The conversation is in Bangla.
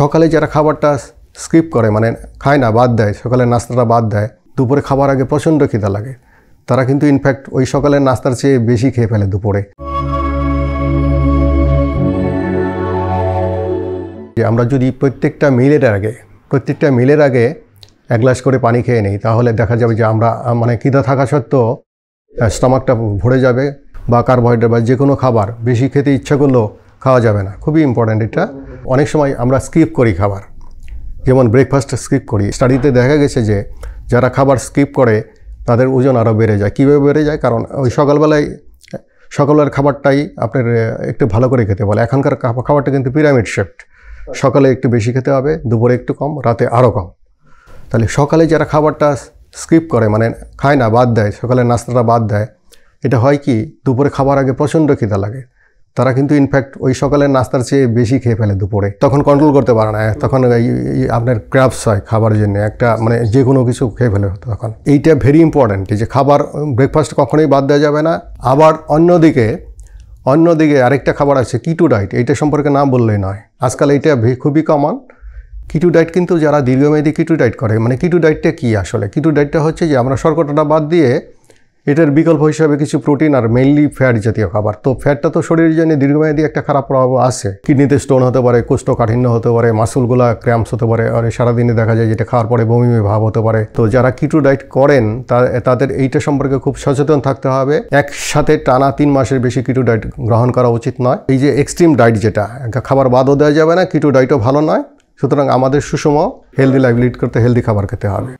সকালে যারা খাবারটা স্কিপ করে মানে খায় না, বাদ দেয়, সকালের নাস্তাটা বাদ দেয়, দুপুরে খাবার আগে প্রচণ্ড খিদা লাগে, তারা কিন্তু ইনফ্যাক্ট ওই সকালের নাস্তার চেয়ে বেশি খেয়ে ফেলে দুপুরে। আমরা যদি প্রত্যেকটা মিলের আগে এক গ্লাস করে পানি খেয়ে নিই, তাহলে দেখা যাবে যে আমরা মানে খিদা থাকা সত্ত্বেও স্টমাকটা ভরে যাবে, বা কার্বোহাইড্রেট বা যে কোনো খাবার বেশি খেতে ইচ্ছা করলেও খাওয়া যাবে না। খুবই ইম্পর্ট্যান্ট এটা। অনেক সময় আমরা স্কিপ করি খাবার, যেমন ব্রেকফাস্ট স্কিপ করি। স্টাডিতে দেখা গেছে যে যারা খাবার স্কিপ করে তাদের ওজন আরও বেড়ে যায়। কীভাবে বেড়ে যায়? কারণ ওই সকালবেলার খাবারটাই আপনার একটু ভালো করে খেতে বলে। এখনকার খাবারটা কিন্তু পিরামিড শেপড। সকালে একটু বেশি খেতে হবে, দুপুরে একটু কম, রাতে আরও কম। তাহলে সকালে যারা খাবারটা স্কিপ করে মানে খায় না, বাদ দেয়, সকালের নাস্তাটা বাদ দেয়, এটা হয় কি, দুপুরে খাবার আগে প্রচণ্ড খিদা লাগে, তারা কিন্তু ইনফ্যাক্ট ওই সকালের নাস্তার চেয়ে বেশি খেয়ে ফেলে দুপুরে। তখন কন্ট্রোল করতে পারে না, তখন আপনার ক্র্যাবস হয় খাবারের জন্য, একটা মানে যে কোনো কিছু খেয়ে ফেলে তখন। এইটা ভেরি ইম্পর্ট্যান্ট যে খাবার ব্রেকফাস্ট কখনোই বাদ দেওয়া যাবে না। আবার অন্যদিকে আরেকটা খাবার আছে কিটো ডায়েট, এইটা সম্পর্কে না বললেই নয়। আজকাল এইটা খুবই কমন। কিটো ডায়েট কিন্তু যারা দীর্ঘমেয়াদী কিটো ডায়েট করে, মানে কিটো ডায়েটটা কী আসলে? কিটো ডায়েটটা হচ্ছে যে আমরা শর্করাটা বাদ দিয়ে এটার বিকল্প হিসাবে কিছু প্রোটিন আর মেইনলি ফ্যাট জাতীয় খাবার। তো ফ্যাটটা তো শরীরের জন্য দীর্ঘমেয়াদী একটা খারাপ প্রভাব আছে। কিডনিতে স্টোন হতে পারে, কোষ্ঠকাঠিন্য হতে পারে, মাসুলগুলা ক্র্যাম্পস হতে পারে, আর সারাদিনে দেখা যায় যেটা খাওয়ার পরে বমি ভাব হতে পারে। তো যারা কিটো ডায়েট করেন তাদের এইটা সম্পর্কে খুব সচেতন থাকতে হবে। একসাথে টানা 3 মাসের বেশি কিটো ডায়েট গ্রহণ করা উচিত নয়। এই যে এক্সট্রিম ডায়েট, যেটা খাবার বাদও দেওয়া যাবে না, কিটো ডায়েটও ভালো নয়। সুতরাং আমাদের সুষম হেলদি লাইফ লিড করতে হেলদি খাবার খেতে হবে।